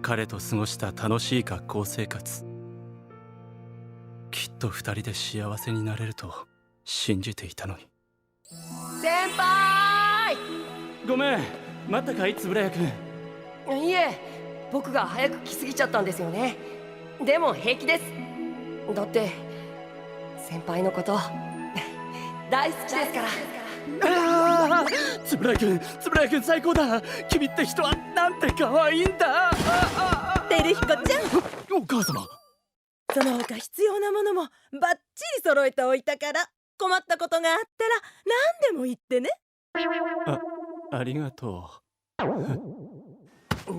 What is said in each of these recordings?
彼と過ごした楽しい学校生活、きっと二人で幸せになれると信じていたのに。先輩。ごめん、待ったかい円谷君。いえ、僕が早く来すぎちゃったんですよね。でも平気です。だって先輩のこと大好きですから。ああ、円谷君最高だ。君って人はなんて可愛いんだ。照彦ちゃん、お母様。その他必要なものもバッチリ揃えておいたから、困ったことがあったら何でも言ってね。ありがと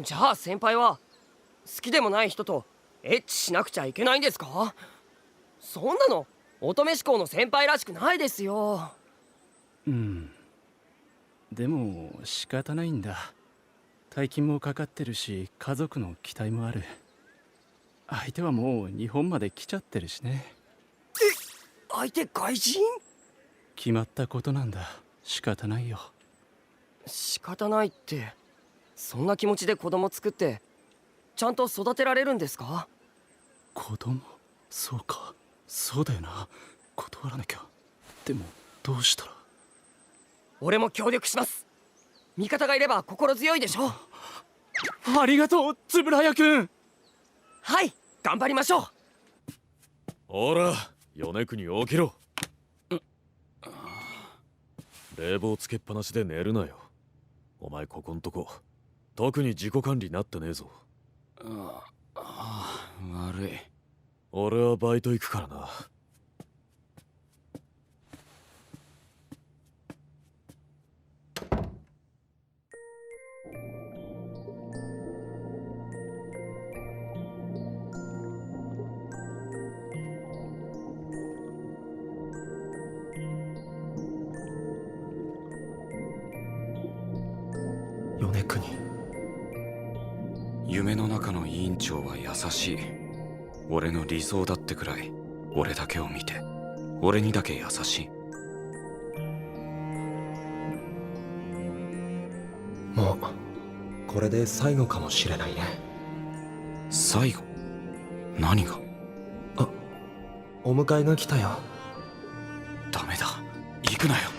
じゃあ先輩は好きでもない人とエッチしなくちゃいけないんですか？そんなの乙女志向の先輩らしくないですよ。う。でも仕方ないんだ。大金もかかってるし、家族の期待もある。相手はもう日本まで来ちゃってるしね。相手外人？決まったことなんだ。仕方ないよ。仕方ないって、そんな気持ちで子供作ってちゃんと育てられるんですか？子供？そうか、そうだよな。断らなきゃ。でもどうしたら。俺も協力します。味方がいれば心強いでしょ。ありがとう、円谷君。はい、頑張りましょう。ほら、米国起きろ。冷房つけっぱなしで寝るなよ。お前ここんとこ特に自己管理なってねえぞ。悪い。俺はバイト行くからな。米国、夢の中の委員長は優しい。俺の理想だってくらい俺だけを見て、俺にだけ優しい。もうこれで最後かもしれないね。最後？何が？お迎えが来たよ。ダメだ、行くなよ。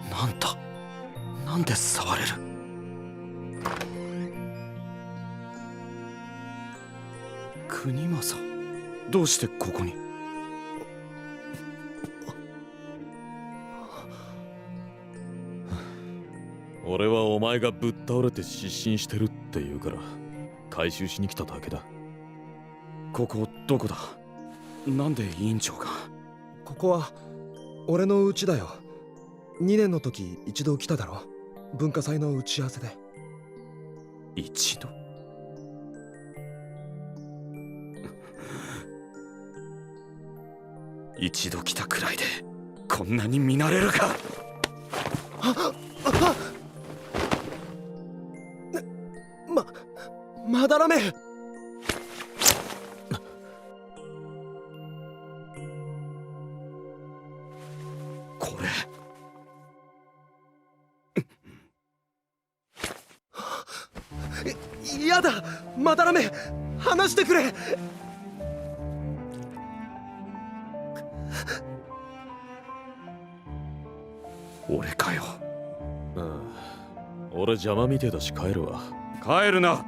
なんだ、なんで触れる？国政、どうしてここに？俺はお前がぶっ倒れて失神してるって言うから回収しに来ただけだ。ここどこだ？なんで委員長が？ここは俺の家だよ。2年の時一度来ただろ、文化祭の打ち合わせで。一度？一度来たくらいでこんなに見慣れるか。まだらめ。これやだ、まだらめ、離してくれ。俺かよ。俺邪魔みてえだし帰るわ。帰るな、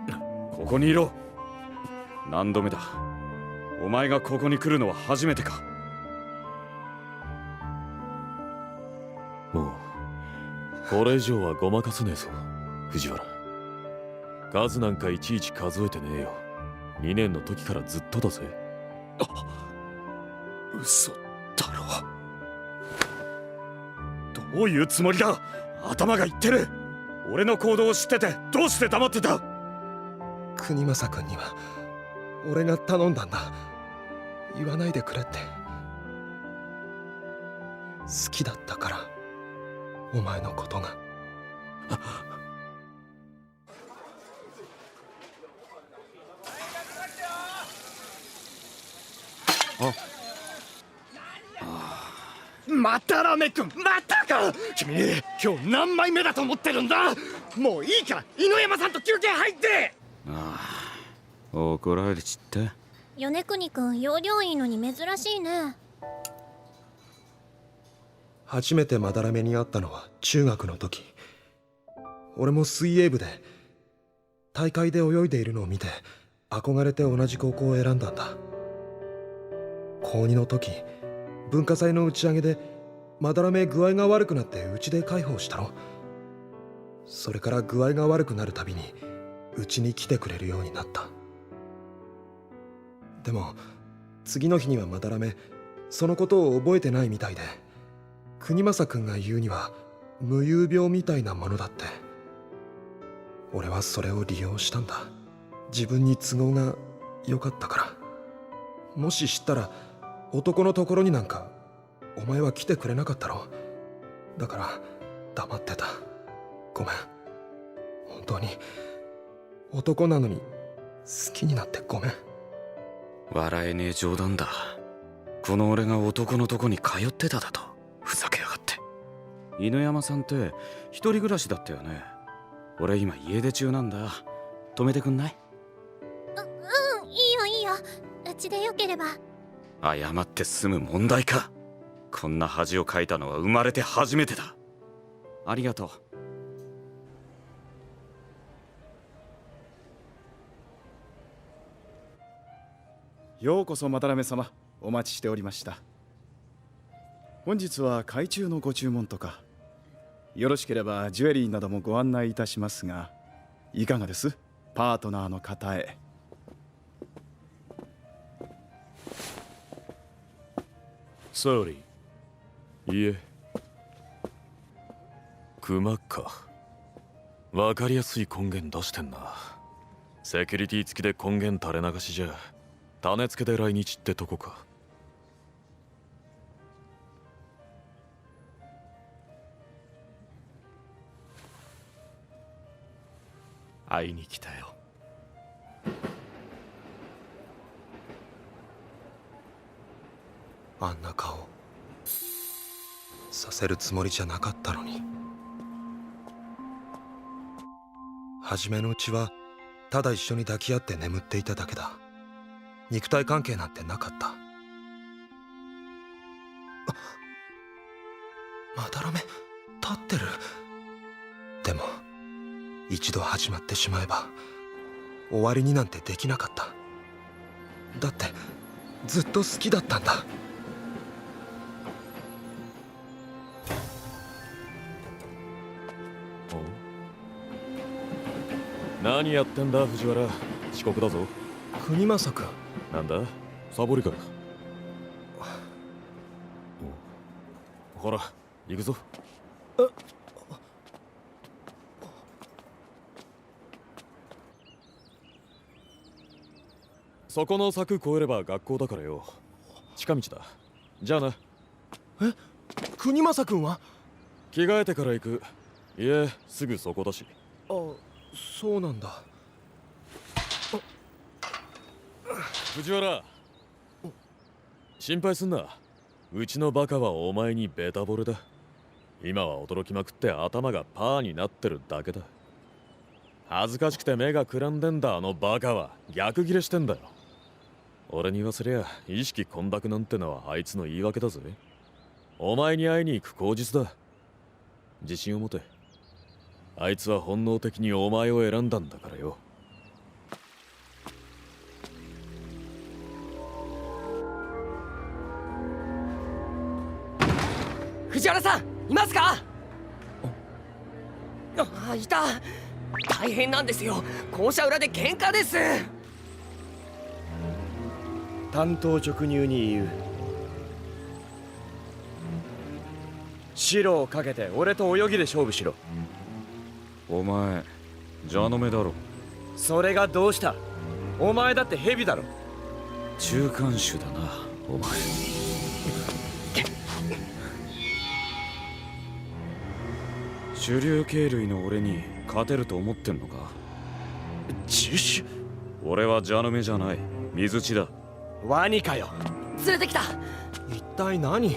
ここにいろ。何度目だ、お前がここに来るのは初めてか。もうこれ以上はごまかせねえぞ藤原。数なんかいちいち数えてねえよ。2年の時からずっとだぜ。嘘だろ。どういうつもりだ。頭がいってる。俺の行動を知っててどうして黙ってた。国政君には俺が頼んだんだ。言わないでくれって。好きだったから、お前のことが。またラメ君、またか。君今日何枚目だと思ってるんだ。もういいから犬山さんと休憩入って。ああ、怒られちった。米国くん容量いいのに珍しいね。初めてまだらめに会ったのは中学の時。俺も水泳部で大会で泳いでいるのを見て憧れて同じ高校を選んだんだ。高2の時、文化祭の打ち上げでまだらめ具合が悪くなってうちで介抱したろ。それから具合が悪くなるたびにうちに来てくれるようになった。でも次の日にはまだらめそのことを覚えてないみたいで、国政くんが言うには無遊病みたいなものだって。俺はそれを利用したんだ。自分に都合が良かったから。もし知ったら男のところになんかお前は来てくれなかったろ。だから黙ってた。ごめん。本当に男なのに好きになってごめん。笑えねえ冗談だ。この俺が男のとこに通ってただとふざけやがって。犬山さんって一人暮らしだったよね。俺今家出中なんだ。止めてくんない？うん、いいよいいよ。うちでよければ。謝って済む問題か。こんな恥をかいたのは生まれて初めてだ。ありがとう。ようこそまだらめ様、お待ちしておりました。本日は海中のご注文とか。よろしければジュエリーなどもご案内いたしますが、いかがです？パートナーの方へ。ソーリー。いえ、熊か。わかりやすい根源出してんな。セキュリティ付きで根源垂れ流しじゃ種付けで来日ってとこか。会いに来たよ。あんな顔させるつもりじゃなかったのに。初めのうちはただ一緒に抱き合って眠っていただけだ。肉体関係なんてなかった。まだらめ立ってる。でも一度始まってしまえば終わりになんてできなかった。だってずっと好きだったんだ。何やってんだ藤原。遅刻だぞ。国政くん。なんだサボりか。ほら行くぞ。そこの柵越えれば学校だからよ。近道だ。じゃあな。え、国政くんは？着替えてから行く。いえ、すぐそこだし。あ、そうなんだ。藤原、心配すんな。うちのバカはお前にベタボレだ。今は驚きまくって頭がパーになってるだけだ。恥ずかしくて目がくらんでんだあのバカは。逆ギレしてんだよ。俺に言わせりゃ意識混濁なんてのはあいつの言い訳だぜ。お前に会いに行く口実だ。自信を持て。あいつは本能的にお前を選んだんだからよ。藤原さん、いますか？あ、いた。大変なんですよ。校舎裏で喧嘩です。単刀直入に言う。白をかけて俺と泳ぎで勝負しろ。お前蛇の目だろ。それがどうした？お前だって蛇だろ。中間種だなお前。主流系類の俺に勝てると思ってんのか？中種？俺は蛇の目じゃない水地だ。ワニかよ。連れてきた。一体何？